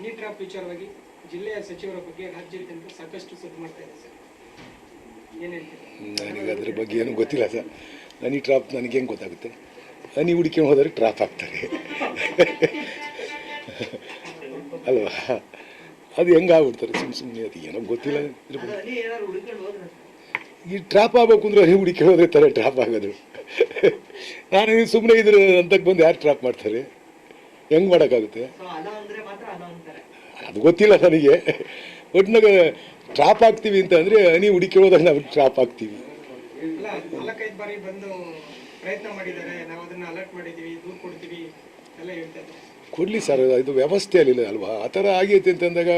Honey trap ವಿಚಾರವಾಗಿ ಜಿಲ್ಲೆಯ ಸಚಿವರ ಬಗ್ಗೆ ರಾಜ್ಯಾದ್ಯಂತ ಸಾಕಷ್ಟು ಸದ್ದು ಮಾಡ್ತಾ ಇದೆ ಸರ್, ಏನು ಹೇಳ್ತೀರಾ? ನನಗೆ ಅದ್ರ ಬಗ್ಗೆ ಏನೂ ಗೊತ್ತಿಲ್ಲ ಸರ್. ಹನಿ ಟ್ರಾಪ್ ನನಗೆ ಹೆಂಗೆ ಗೊತ್ತಾಗುತ್ತೆ? ಹನಿ ಹುಡುಕಿ ಹೋದರೆ ಟ್ರಾಪ್ ಆಗ್ತಾರೆ ಅಲ್ವಾ? ಅದು ಹೆಂಗೆ ಆಗ್ಬಿಡ್ತಾರೆ ಸುಮ್ಮನೆ ಅದು ಏನೋ ಗೊತ್ತಿಲ್ಲ. ಈ ಟ್ರಾಪ್ ಆಗಬೇಕು ಅಂದ್ರೆ ಹನಿ ಹುಡುಕಿ ಹೋದ್ರೆ ಥರ ಟ್ರಾಪ್ ಆಗೋದು. ನಾನು ಸುಮ್ಮನೆ ಇದ್ರ ಅಂತಕ್ಕೆ ಬಂದು ಯಾರು ಟ್ರಾಪ್ ಮಾಡ್ತಾರೆ? ಹೆಂಗೆ ಮಾಡೋಕ್ಕಾಗುತ್ತೆ? ಅದು ಗೊತ್ತಿಲ್ಲ ನನಗೆ. ಒಟ್ಟಿನಾಗ ಟ್ರಾಪ್ ಆಗ್ತೀವಿ ಅಂತ ಅಂದರೆ ಹನಿ ಹುಡುಕಿ ಹೋದಾಗ ನಾವು ಟ್ರಾಪ್ ಆಗ್ತೀವಿ. ಅಲ್ಲ, 4-5 ಬಾರಿ ಬಂದು ಪ್ರಯತ್ನ ಮಾಡಿದ್ದಾರೆ, ನಾವು ಅದನ್ನ ಅಲರ್ಟ್ ಮಾಡಿದ್ದೀವಿ, ದೂರು ಕೊಡ್ತೀವಿ ಎಲ್ಲ ಹೇಳ್ತಾರೆ. ಕೊಡಲಿ ಸರ್, ಇದು ವ್ಯವಸ್ಥೆಯಲ್ಲಿಲ್ಲ ಅಲ್ವಾ? ಆ ಥರ ಆಗೈತೆ ಅಂತಂದಾಗ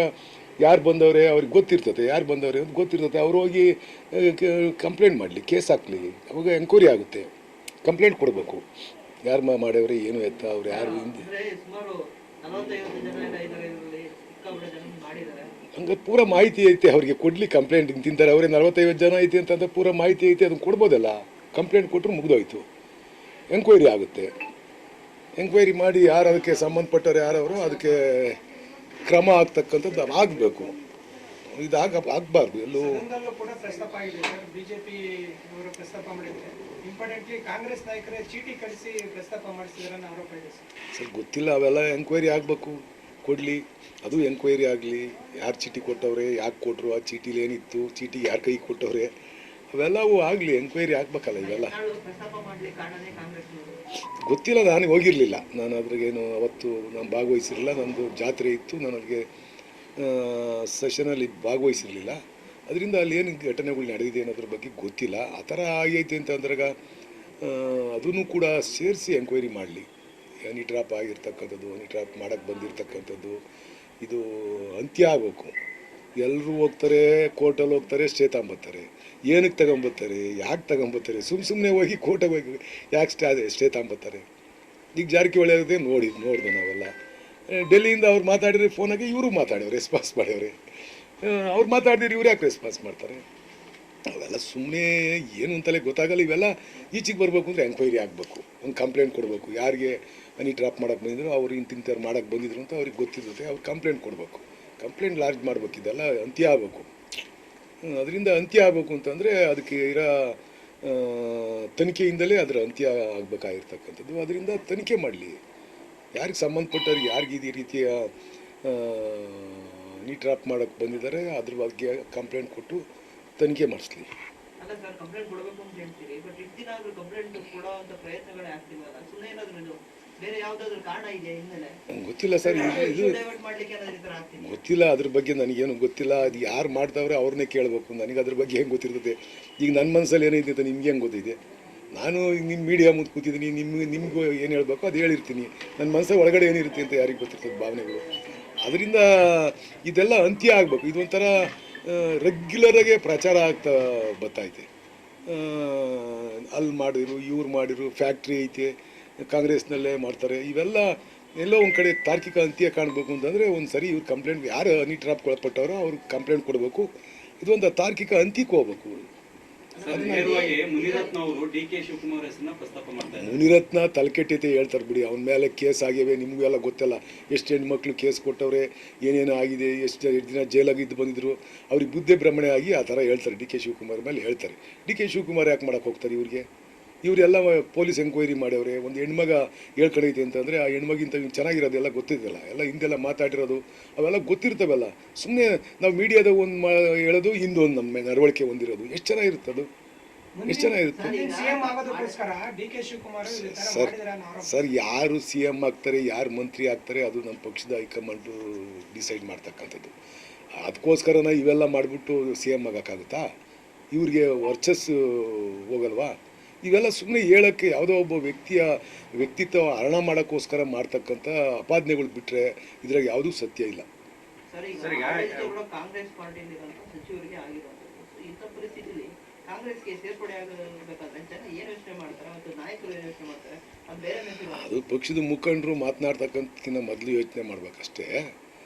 ಯಾರು ಬಂದವ್ರೆ ಅವ್ರಿಗೆ ಗೊತ್ತಿರ್ತದೆ, ಯಾರು ಬಂದವ್ರೆ ಅಂತ ಗೊತ್ತಿರ್ತದೆ. ಅವ್ರು ಹೋಗಿ ಕಂಪ್ಲೇಂಟ್ ಮಾಡಲಿ, ಕೇಸ್ ಹಾಕಲಿ, ಅವಾಗ ಎಂಕ್ವೈರಿ ಆಗುತ್ತೆ. ಕಂಪ್ಲೇಂಟ್ ಕೊಡಬೇಕು, ಯಾರು ಮಾಡ್ಯವ್ರೆ ಏನು ಎತ್ತ ಅವ್ರು ಯಾರು ಹಿಂದೆ. ಹಂಗೆ ಪೂರ ಮಾಹಿತಿ ಐತೆ ಅವ್ರಿಗೆ, ಕೊಡಲಿ ಕಂಪ್ಲೇಂಟ್. ತಿಂತಾರೆ ಅವರೇ 40-50 ಜನ ಐತೆ ಅಂತಂದ್ರೆ ಪೂರ ಮಾಹಿತಿ ಐತೆ, ಅದನ್ನು ಕೊಡ್ಬೋದಲ್ಲ. ಕಂಪ್ಲೇಂಟ್ ಕೊಟ್ಟರು ಮುಗಿದೋಯ್ತು, ಎಂಕ್ವೈರಿ ಆಗುತ್ತೆ. ಎಂಕ್ವೈರಿ ಮಾಡಿ ಯಾರು ಅದಕ್ಕೆ ಸಂಬಂಧಪಟ್ಟವ್ರು ಯಾರವರು ಅದಕ್ಕೆ ಕ್ರಮ ಆಗ್ತಕ್ಕಂಥದ್ದು ಆಗಬೇಕು. ಇದು ಆಗಬಾರ್ದು. ಎಲ್ಲೂ ಕೂಡ ಪ್ರಸ್ತಾಪ ಆಗಿದೆ ಸರ್, ಬಿಜೆಪಿ ಅವರು ಪ್ರಸ್ತಾಪ ಮಾಡಿದ್ರೆ ಇಂಪಾರ್ಟೆಂಟ್ಲಿ ಕಾಂಗ್ರೆಸ್ ನಾಯಕರೇ ಚೀಟಿ ಕಳಿಸಿ ಪ್ರಸ್ತಾಪ ಮಾಡಿಸಿದ್ರೆ ಅನ್ನೋ ಆರೋಪ ಇದೆ ಸರ್. ಗೊತ್ತಿಲ್ಲ, ಅವೆಲ್ಲ ಎಂಕ್ವೈರಿ ಆಗಬೇಕು. ಕೊಡಲಿ, ಅದು ಎಂಕ್ವೈರಿ ಆಗಲಿ. ಯಾರು ಚೀಟಿ ಕೊಟ್ಟವ್ರೆ, ಯಾಕೆ ಕೊಟ್ಟರು, ಆ ಚೀಟಿಲಿ ಏನಿತ್ತು, ಚೀಟಿ ಯಾರ ಕೈ ಕೊಟ್ಟವ್ರೆ, ಅವೆಲ್ಲವೂ ಆಗಲಿ, ಎಂಕ್ವೈರಿ ಆಗಬೇಕಲ್ಲ. ಇವೆಲ್ಲ ಗೊತ್ತಿಲ್ಲ, ನಾನು ಹೋಗಿರಲಿಲ್ಲ. ನಾನು ಅದ್ರಾಗೇನು ಅವತ್ತು ನಾನು ಭಾಗವಹಿಸಿರಲಿಲ್ಲ. ನನ್ನದು ಜಾತ್ರೆ ಇತ್ತು, ನನಗೆ ಸೆಷನಲ್ಲಿ ಭಾಗವಹಿಸಿರಲಿಲ್ಲ. ಅದರಿಂದ ಅಲ್ಲಿ ಏನು ಘಟನೆಗಳು ನಡೆದಿದೆ ಅನ್ನೋದ್ರ ಬಗ್ಗೆ ಗೊತ್ತಿಲ್ಲ. ಆ ಥರ ಆಗೈತೆ ಅಂತ ಅಂದಾಗ ಅದನ್ನು ಕೂಡ ಸೇರಿಸಿ ಎಂಕ್ವೈರಿ ಮಾಡಲಿ. ಹನಿ ಟ್ರಾಪ್ ಆಗಿರ್ತಕ್ಕಂಥದ್ದು, ಹನಿ ಟ್ರಾಪ್ ಮಾಡೋಕ್ಕೆ ಬಂದಿರತಕ್ಕಂಥದ್ದು, ಇದು ಅಂತ್ಯ ಆಗಬೇಕು. ಎಲ್ಲರೂ ಹೋಗ್ತಾರೆ, ಕೋರ್ಟಲ್ಲಿ ಹೋಗ್ತಾರೆ, ಸ್ಟೇ ತಗೊಂಬರ್ತಾರೆ. ಏನಕ್ಕೆ ತಗೊಂಬರ್ತಾರೆ, ಯಾಕೆ ತಗೊಂಬರ್ತಾರೆ? ಸುಮ್ಮನೆ ಹೋಗಿ ಕೋರ್ಟಿಗೆ ಹೋಗಿ ಯಾಕೆ ಸ್ಟೇ ತಗೊಂಬರ್ತಾರೆ? ಈಗ ಜಾರಕಿಹೊಳಿ ಆಗುತ್ತೆ ನೋಡಿದೆ ನಾವೆಲ್ಲ. ಡೆಲ್ಲಿಯಿಂದ ಅವ್ರು ಮಾತಾಡಿದ್ರೆ ಫೋನಾಗೆ ಇವರು ಮಾತಾಡೋರು, ರೆಸ್ಪಾನ್ಸ್ ಮಾಡ್ಯವ್ರೆ. ಅವ್ರು ಮಾತಾಡಿದ್ರೆ ಇವ್ರು ಯಾಕೆ ರೆಸ್ಪಾನ್ಸ್ ಮಾಡ್ತಾರೆ? ಅವೆಲ್ಲ ಸುಮ್ಮನೆ ಏನು ಅಂತಲೇ ಗೊತ್ತಾಗಲ್ಲ. ಇವೆಲ್ಲ ಈಚೆಗೆ ಬರಬೇಕು ಅಂದರೆ ಎಂಕ್ವೈರಿ ಆಗಬೇಕು, ಒಂದು ಕಂಪ್ಲೇಂಟ್ ಕೊಡಬೇಕು. ಯಾರಿಗೆ ಹನಿ ಟ್ರಾಪ್ ಮಾಡೋಕ್ಕೆ ಬಂದಿದ್ರು, ಅವ್ರು ಇಂತಿಂಥವ್ರು ಮಾಡೋಕ್ಕೆ ಬಂದಿದ್ರು ಅಂತ ಅವ್ರಿಗೆ ಗೊತ್ತಿರುತ್ತೆ. ಅವ್ರು ಕಂಪ್ಲೇಂಟ್ ಕೊಡಬೇಕು, ಕಂಪ್ಲೇಂಟ್ ಲಾರ್ಜ್ ಮಾಡಬೇಕು. ಇದೆಲ್ಲ ಅಂತ್ಯ ಆಗಬೇಕು. ಅದರಿಂದ ಅಂತ್ಯ ಆಗಬೇಕು ಅಂತಂದರೆ ಅದಕ್ಕೆ ಇರೋ ತನಿಖೆಯಿಂದಲೇ ಅದರ ಅಂತ್ಯ ಆಗಬೇಕಾಗಿರ್ತಕ್ಕಂಥದ್ದು. ಅದರಿಂದ ತನಿಖೆ ಮಾಡಲಿ, ಯಾರಿಗೆ ಸಂಬಂಧಪಟ್ಟವ್ರಿಗೆ ಯಾರಿಗೆ ಈ ರೀತಿಯ ಹನಿ ಟ್ರಾಪ್ ಮಾಡೋಕ್ಕೆ ಬಂದಿದ್ದಾರೆ ಅದ್ರ ಬಗ್ಗೆ ಕಂಪ್ಲೇಂಟ್ ಕೊಟ್ಟು ತನಿಖೆ ಮಾಡಿಸ್ಲಿ. ಗೊತ್ತಿಲ್ಲ ಸರ್, ಇದು ಗೊತ್ತಿಲ್ಲ. ಅದ್ರ ಬಗ್ಗೆ ನನಗೇನು ಗೊತ್ತಿಲ್ಲ. ಅದು ಯಾರು ಮಾಡ್ತಾವ್ರೆ ಅವ್ರನ್ನೇ ಕೇಳಬೇಕು. ನನಗೆ ಅದ್ರ ಬಗ್ಗೆ ಹೆಂಗೆ ಗೊತ್ತಿರ್ತದೆ? ಈಗ ನನ್ನ ಮನಸ್ಸಲ್ಲಿ ಏನೈತೆ ಅಂತ ನಿಮ್ಗೆ ಹೆಂಗೆ ಗೊತ್ತಿದೆ? ನಾನು ನಿಮ್ಮ ಮೀಡಿಯಾ ಮುಂದೆ ಕೂತಿದ್ದೀನಿ, ನಿಮಗೂ ಏನು ಹೇಳಬೇಕು ಅದು ಹೇಳಿರ್ತೀನಿ. ನನ್ನ ಮನಸ್ಸು ಒಳಗಡೆ ಏನಿರುತ್ತೆ ಅಂತ ಯಾರಿಗೆ ಗೊತ್ತಿರ್ತದೆ ಭಾವನೆಗಳು. ಅದರಿಂದ ಇದೆಲ್ಲ ಅಂತ್ಯ ಆಗಬೇಕು. ಇದೊಂಥರ ರೆಗ್ಯುಲರಾಗೆ ಪ್ರಚಾರ ಆಗ್ತಾ ಬರ್ತಾಯಿದೆ. ಅಲ್ಲಿ ಮಾಡಿರು, ಇವ್ರು ಮಾಡಿರು, ಫ್ಯಾಕ್ಟ್ರಿ ಐತೆ, ಕಾಂಗ್ರೆಸ್ನಲ್ಲೇ ಮಾಡ್ತಾರೆ. ಇವೆಲ್ಲ ಎಲ್ಲೋ ಒಂದು ಕಡೆ ತಾರ್ಕಿಕ ಅಂತ್ಯ ಕಾಣಬೇಕು ಅಂತಂದರೆ ಒಂದು ಸರಿ ಇವ್ರು ಕಂಪ್ಲೇಂಟ್, ಯಾರು ಹನಿ ಟ್ರಾಪ್ ಒಳಪಟ್ಟವರೋ ಅವ್ರಿಗೆ ಕಂಪ್ಲೇಂಟ್ ಕೊಡಬೇಕು. ಇದೊಂದು ತಾರ್ಕಿಕ ಅಂತ್ಯಕ್ಕೆ ಹೋಗ್ಬೇಕು. ಮುನಿರತ್ನ ತಲೆಕೆಟ್ಟೈತೆ ಹೇಳ್ತಾರೆ ಬಿಡಿ. ಅವನ ಮೇಲೆ ಕೇಸ್ ಆಗಿವೆ, ನಿಮಗೂ ಎಲ್ಲ ಗೊತ್ತಲ್ಲ. ಎಷ್ಟು ಹೆಣ್ಮಕ್ಳು ಕೇಸ್ ಕೊಟ್ಟವ್ರೆ, ಏನೇನು ಆಗಿದೆ, ಎಷ್ಟು ದಿನ ಜೈಲಾಗಿದ್ದು ಬಂದಿದ್ರು. ಅವ್ರಿಗೆ ಬುದ್ಧಿ ಭ್ರಮಣೆ ಆಗಿ ಆ ಥರ ಹೇಳ್ತಾರೆ. ಡಿ ಕೆ ಶಿವಕುಮಾರ್ ಮೇಲೆ ಹೇಳ್ತಾರೆ. ಡಿ ಕೆ ಶಿವಕುಮಾರ್ ಯಾಕೆ ಮಾಡೋಕ್ಕೆ ಹೋಗ್ತಾರೆ ಇವ್ರಿಗೆ? ಇವರೆಲ್ಲ ಪೊಲೀಸ್ ಎಂಕ್ವೈರಿ ಮಾಡ್ಯವ್ರೆ. ಒಂದು ಹೆಣ್ಮಗ ಹೇಳ್ಕೊಂಡೈತೆ ಅಂತಂದರೆ ಆ ಹೆಣ್ಮಗಿಂತ ಇವ್ನು ಚೆನ್ನಾಗಿರೋದೆಲ್ಲ ಗೊತ್ತಿದ್ದಲ್ಲ. ಎಲ್ಲ ಹಿಂದೆಲ್ಲ ಮಾತಾಡಿರೋದು ಅವೆಲ್ಲ ಗೊತ್ತಿರ್ತವೆಲ್ಲ. ಸುಮ್ಮನೆ ನಾವು ಮೀಡಿಯಾದ ಒಂದು ಹೇಳೋದು, ಹಿಂದೊಂದು ನಮ್ಮ ನಡವಳಿಕೆ ಹೊಂದಿರೋದು ಎಷ್ಟು ಚೆನ್ನಾಗಿರುತ್ತೆ. ಅದು ಎಷ್ಟು ಚೆನ್ನಾಗಿರುತ್ತೆ ಸರ್. ಯಾರು CM ಆಗ್ತಾರೆ, ಯಾರು ಮಂತ್ರಿ ಆಗ್ತಾರೆ, ಅದು ನಮ್ಮ ಪಕ್ಷದ ಹೈಕಮಾಂಡು ಡಿಸೈಡ್ ಮಾಡ್ತಕ್ಕಂಥದ್ದು. ಅದಕ್ಕೋಸ್ಕರನ ಇವೆಲ್ಲ ಮಾಡಿಬಿಟ್ಟು CM ಆಗೋಕ್ಕಾಗುತ್ತಾ? ಇವ್ರಿಗೆ ವರ್ಚಸ್ಸು ಹೋಗಲ್ವಾ? ಇವೆಲ್ಲ ಸುಮ್ಮನೆ ಹೇಳೋಕ್ಕೆ ಯಾವುದೋ ಒಬ್ಬ ವ್ಯಕ್ತಿತ್ವ ಹರಣ ಮಾಡೋಕ್ಕೋಸ್ಕರ ಮಾಡ್ತಕ್ಕಂಥ ಅಪಾದನೆಗಳು ಬಿಟ್ಟರೆ ಇದ್ರಾಗ ಯಾವುದೂ ಸತ್ಯ ಇಲ್ಲ. ಅದು ಪಕ್ಷದ ಮುಖಂಡರು ಮಾತನಾಡ್ತಕ್ಕಂಥಕ್ಕಿಂತ ಮೊದಲು ಯೋಚನೆ ಮಾಡಬೇಕಷ್ಟೇ.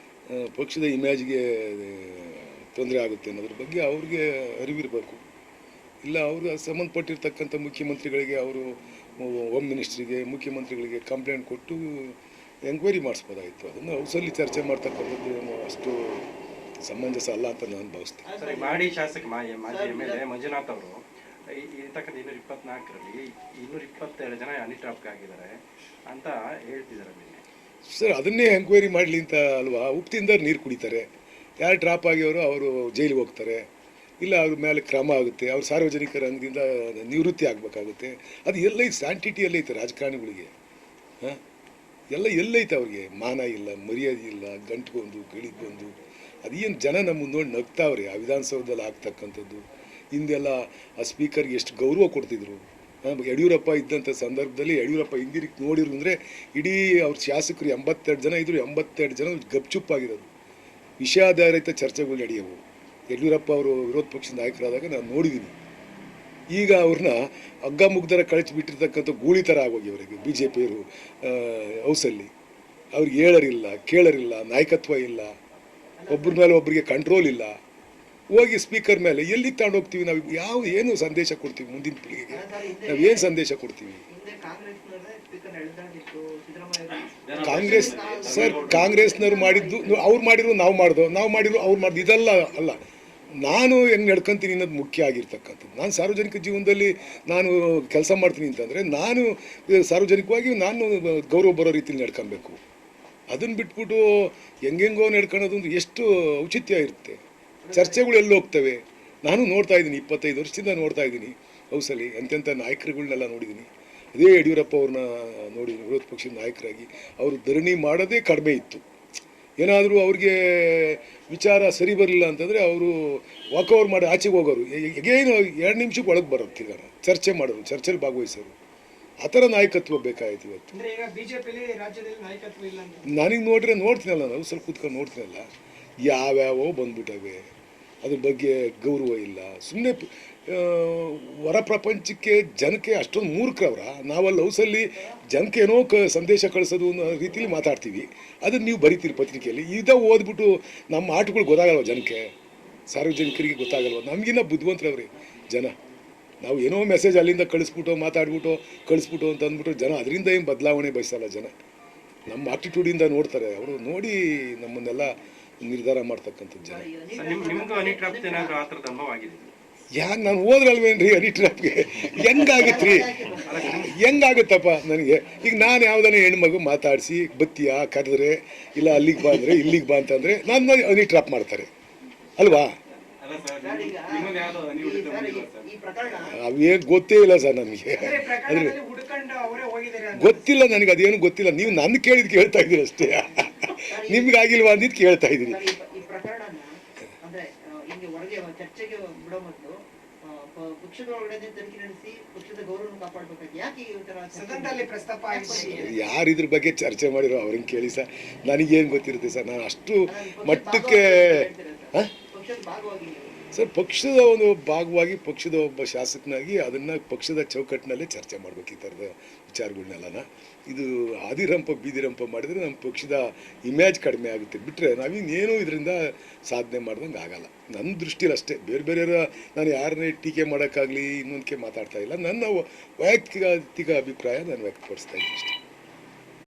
ಪಕ್ಷದ ಇಮೇಜ್ಗೆ ತೊಂದರೆ ಆಗುತ್ತೆ ಅನ್ನೋದ್ರ ಬಗ್ಗೆ ಅವ್ರಿಗೆ ಅರಿವಿರಬೇಕು. ಇಲ್ಲ ಅವರು ಸಂಬಂಧಪಟ್ಟಿರ್ತಕ್ಕಂಥ ಮುಖ್ಯಮಂತ್ರಿಗಳಿಗೆ, ಅವರು ಹೋಮ್ ಮಿನಿಸ್ಟ್ರಿಗೆ, ಮುಖ್ಯಮಂತ್ರಿಗಳಿಗೆ ಕಂಪ್ಲೇಂಟ್ ಕೊಟ್ಟು ಎಂಕ್ವೈರಿ ಮಾಡಿಸ್ಬೋದಾಗಿತ್ತು. ಅದನ್ನು ಹೌಸಲ್ಲಿ ಚರ್ಚೆ ಮಾಡ್ತಕ್ಕಂಥದ್ದು ಏನು ಅಷ್ಟು ಸಮಂಜಸ ಅಲ್ಲ ಅಂತ ನಾನು ಭಾವಿಸ್ತೇನೆ. ಸರಿ, ಮಾಡಿ ಶಾಸಕ ಮಾಜಿ MLA ಮಂಜುನಾಥ್ ಅವರು ಇರ್ತಕ್ಕಂಥ 224ರಲ್ಲಿ 227 ಜನ ಹನಿ ಟ್ರಾಪ್ಗೆ ಆಗಿದ್ದಾರೆ ಅಂತ ಹೇಳ್ತಿದ್ದಾರೆ ನಿನ್ನೆ. ಸರ್ ಅದನ್ನೇ ಎಂಕ್ವೈರಿ ಮಾಡಲಿ ಅಂತ ಅಲ್ವಾ. ಉಪ್ತಿಂದ ನೀರು ಕುಡಿತಾರೆ, ಯಾರು ಡ್ರಾಪ್ ಆಗಿರೋ ಅವರು ಜೈಲಿಗೆ ಹೋಗ್ತಾರೆ, ಇಲ್ಲ ಅವ್ರ ಮೇಲೆ ಕ್ರಮ ಆಗುತ್ತೆ, ಅವ್ರು ಸಾರ್ವಜನಿಕ ರಂಗದಿಂದ ನಿವೃತ್ತಿ ಆಗಬೇಕಾಗುತ್ತೆ. ಅದು ಎಲ್ಲೈತೆ, ಸ್ಯಾಂಟಿಟಿ ಎಲ್ಲೈತೆ ರಾಜಕಾರಣಿಗಳಿಗೆ? ಹಾಂ, ಎಲ್ಲೈತೆ ಅವ್ರಿಗೆ? ಮಾನ ಇಲ್ಲ, ಮರ್ಯಾದೆ ಇಲ್ಲ, ಗಂಟ್ಗೊಂದು ಗಳಿಗೊಂದು. ಅದೇನು ಜನ ನಮ್ಮ ನೋಡಿ ನಗ್ತಾವ್ರಿ ಆ ವಿಧಾನಸೌಧದಲ್ಲಿ ಆಗ್ತಕ್ಕಂಥದ್ದು. ಹಿಂದೆಲ್ಲ ಆ ಸ್ಪೀಕರ್ಗೆ ಎಷ್ಟು ಗೌರವ ಕೊಡ್ತಿದ್ರು. ಯಡಿಯೂರಪ್ಪ ಇದ್ದಂಥ ಸಂದರ್ಭದಲ್ಲಿ ಯಡಿಯೂರಪ್ಪ ಹಿಂದಿರುಗಿ ನೋಡಿರು ಅಂದರೆ ಇಡೀ ಅವ್ರ ಶಾಸಕರು 82 ಜನ ಇದ್ದರು, 82 ಜನ ಗಪ್ಚುಪ್ಪಾಗಿರೋದು. ವಿಷಯಾಧಾರಿತ ಚರ್ಚೆಗಳು ನಡೆಯವು. ಯಡಿಯೂರಪ್ಪ ಅವರು ವಿರೋಧ ಪಕ್ಷದ ನಾಯಕರಾದಾಗ ನಾನು ನೋಡಿದ್ದೀನಿ. ಈಗ ಅವ್ರನ್ನ ಹಗ್ಗ ಮುಗ್ದರ ಕಳಿಸಿಬಿಟ್ಟಿರ್ತಕ್ಕಂಥ ಗೂಳಿ ಥರ ಆಗೋಗಿ ಅವರಿಗೆ ಬಿ ಜೆ ಪಿಯವರು ಹೌಸಲ್ಲಿ. ಅವ್ರಿಗೆ ಹೇಳರಿಲ್ಲ, ಕೇಳರಿಲ್ಲ, ನಾಯಕತ್ವ ಇಲ್ಲ, ಒಬ್ಬರ ಮೇಲೆ ಒಬ್ಬರಿಗೆ ಕಂಟ್ರೋಲ್ ಇಲ್ಲ. ಹೋಗಿ ಸ್ಪೀಕರ್ ಮೇಲೆ ಎಲ್ಲಿಗೆ ತಗೊಂಡು ಹೋಗ್ತೀವಿ ನಾವು? ಏನು ಸಂದೇಶ ಕೊಡ್ತೀವಿ ಮುಂದಿನ ಪೀಳಿಗೆಗೆ? ನಾವು ಏನು ಸಂದೇಶ ಕೊಡ್ತೀವಿ? ಕಾಂಗ್ರೆಸ್ನವ್ರು ಮಾಡಿದ್ದು ಅವ್ರು ಮಾಡಿದ್ರು, ನಾವು ಮಾಡಿದ್ರು ಅವ್ರು ಮಾಡಿದ್ರು, ಇದೆಲ್ಲ ಅಲ್ಲ. ನಾನು ಹೆಂಗೆ ನಡ್ಕೊತೀನಿ ಅನ್ನೋದು ಮುಖ್ಯ ಆಗಿರ್ತಕ್ಕಂಥದ್ದು. ನಾನು ಸಾರ್ವಜನಿಕ ಜೀವನದಲ್ಲಿ ನಾನು ಕೆಲಸ ಮಾಡ್ತೀನಿ ಅಂತಂದರೆ ನಾನು ಸಾರ್ವಜನಿಕವಾಗಿ ನಾನು ಗೌರವ ಬರೋ ರೀತಿಯಲ್ಲಿ ನಡ್ಕೊಬೇಕು. ಅದನ್ನು ಬಿಟ್ಬಿಟ್ಟು ಹೆಂಗೆಂಗೋ ನಡ್ಕೊಳ್ಳೋದು ಎಷ್ಟು ಔಚಿತ್ಯ ಇರುತ್ತೆ? ಚರ್ಚೆಗಳು ಎಲ್ಲಿ ಹೋಗ್ತವೆ? ನಾನು ನೋಡ್ತಾ ಇದ್ದೀನಿ, 25 ವರ್ಷದಿಂದ ನೋಡ್ತಾ ಇದ್ದೀನಿ ಹೌಸಲ್ಲಿ. ಎಂತೆಂಥ ನಾಯಕರುಗಳನ್ನೆಲ್ಲ ನೋಡಿದ್ದೀನಿ. ಅದೇ ಯಡಿಯೂರಪ್ಪ ಅವ್ರನ್ನ ನೋಡಿದ್ದೀನಿ ವಿರೋಧ ಪಕ್ಷದ ನಾಯಕರಾಗಿ. ಅವರು ಧರಣಿ ಮಾಡೋದೇ ಕಡಿಮೆ ಇತ್ತು. ಏನಾದರೂ ಅವ್ರಿಗೆ ವಿಚಾರ ಸರಿ ಬರಲಿಲ್ಲ ಅಂತಂದರೆ ಅವರು ವಾಕೌಟ್ ಮಾಡಿ ಆಚೆಗೆ ಹೋಗೋರು. ಏನು 2 ನಿಮಿಷಕ್ಕೆ ಒಳಗೆ ಬರೋತ್ತಿದ್ದಾರೆ, ಚರ್ಚೆ ಮಾಡೋರು, ಚರ್ಚೆಲಿ ಭಾಗವಹಿಸೋರು. ಆ ಥರ ನಾಯಕತ್ವ ಬೇಕಾಯ್ತು ಇವತ್ತು. ನನಗೆ ನೋಡ್ತೀನಲ್ಲ, ನಾವು ಸ್ವಲ್ಪ ಕೂತ್ಕೊಂಡು ನೋಡ್ತೀನಲ್ಲ, ಯಾವ್ಯಾವೋ ಬಂದ್ಬಿಟ್ಟವೆ. ಅದ್ರ ಬಗ್ಗೆ ಗೌರವ ಇಲ್ಲ. ಸುಮ್ಮನೆ ಹೊರ ಪ್ರಪಂಚಕ್ಕೆ ಜನಕ್ಕೆ ಅಷ್ಟೊಂದು ಮೂರ್ಖರವ್ರ. ನಾವಲ್ಲಿ ಹೌಸಲ್ಲಿ ಜನಕ್ಕೆ ಏನೋ ಸಂದೇಶ ಕಳಿಸೋದು ಅನ್ನೋ ರೀತಿಲಿ ಮಾತಾಡ್ತೀವಿ. ಅದನ್ನು ನೀವು ಬರಿತೀರಿ ಪತ್ರಿಕೆಯಲ್ಲಿ. ಓದ್ಬಿಟ್ಟು ನಮ್ಮ ಆಟಗಳು ಗೊತ್ತಾಗಲ್ವ ಜನಕ್ಕೆ, ಸಾರ್ವಜನಿಕರಿಗೆ ಗೊತ್ತಾಗಲ್ವ? ನಮಗಿನ್ನ ಬುದ್ಧಿವಂತರವ್ರಿ ಜನ. ನಾವು ಏನೋ ಮೆಸೇಜ್ ಅಲ್ಲಿಂದ ಕಳಿಸ್ಬಿಟ್ಟು ಅಂತ ಅಂದ್ಬಿಟ್ಟು ಜನ ಅದರಿಂದ ಏನು ಬದಲಾವಣೆ ಬಯಸಲ್ಲ ಜನ. ನಮ್ಮ ಆಟಿಟ್ಯೂಡಿಂದ ನೋಡ್ತಾರೆ ಅವರು. ನೋಡಿ ನಮ್ಮನ್ನೆಲ್ಲ ನಿರ್ಧಾರ ಮಾಡ್ತಕ್ಕಂಥದ್ದು ಜನ. ಯಾಕೆ ನಾನು ಹೋದ್ರಲ್ವೇನ್ರಿ ಹನಿ ಟ್ರಾಪ್ಗೆ? ಹೆಂಗಾಗುತ್ತಪ್ಪ ನನಗೆ? ಈಗ ನಾನು ಯಾವುದನ್ನ ಹೆಣ್ಮಗು ಮಾತಾಡಿಸಿ ಬತ್ತಿಯ ಕರೆದ್ರೆ, ಇಲ್ಲ ಅಲ್ಲಿಗೆ ಬಾ ಅಂದರೆ ಇಲ್ಲಿಗೆ ಬಾ ಅಂತಂದರೆ ನಾನು ಹನಿ ಟ್ರಾಪ್ ಮಾಡ್ತಾರೆ ಅಲ್ವಾ? ಅವೇನು ಗೊತ್ತೇ ಇಲ್ಲ ಸರ್ ನನಗೆ. ಅದ್ರ ಗೊತ್ತಿಲ್ಲ ನನಗೆ, ಅದೇನು ಗೊತ್ತಿಲ್ಲ. ನೀವು ನನ್ನ ಕೇಳಿದ್ ಕೇಳ್ತಾ ಇದ್ದೀರಿ ಅಷ್ಟೇ. ನಿಮ್ಗಾಗಿಲ್ವಾ ಅಂದಿದ್ದು ಕೇಳ್ತಾ ಇದ್ದೀರಿ. ಯಾರು ಇದ್ರ ಬಗ್ಗೆ ಚರ್ಚೆ ಮಾಡಿರೋ ಅವ್ರನ್ನ ಕೇಳಿ ಸರ್. ನನಗೇನು ಗೊತ್ತಿರುತ್ತೆ ಸರ್? ನಾನು ಅಷ್ಟು ಮಟ್ಟಕ್ಕೆ ಸರ್ ಪಕ್ಷದ ಒಂದು ಭಾಗವಾಗಿ, ಪಕ್ಷದ ಒಬ್ಬ ಶಾಸಕನಾಗಿ ಅದನ್ನು ಪಕ್ಷದ ಚೌಕಟ್ಟಿನಲ್ಲೇ ಚರ್ಚೆ ಮಾಡಬೇಕು ಈ ಥರದ ವಿಚಾರಗಳನ್ನೆಲ್ಲ. ಇದು ಆದಿರಂಪ ಬೀದಿರಂಪ ಮಾಡಿದರೆ ನಮ್ಮ ಪಕ್ಷದ ಇಮೇಜ್ ಕಡಿಮೆ ಆಗುತ್ತೆ. ಬಿಟ್ಟರೆ ನಾವಿನ್ನೇನು ಇದರಿಂದ ಸಾಧನೆ ಮಾಡ್ದಂಗೆ ಆಗಲ್ಲ ನನ್ನ ದೃಷ್ಟಿಲಿ ಅಷ್ಟೇ. ಬೇರೆಯವರ ನಾನು ಯಾರನ್ನೇ ಟೀಕೆ ಮಾಡೋಕ್ಕಾಗಲಿ ಇನ್ನೊಂದಕ್ಕೆ ಮಾತಾಡ್ತಾ ಇಲ್ಲ. ನನ್ನ ವೈಯಕ್ತಿಕ ಅಭಿಪ್ರಾಯ ನಾನು ವ್ಯಕ್ತಪಡಿಸ್ತಾ ಇದ್ದೀನಿ ಅಷ್ಟೇ.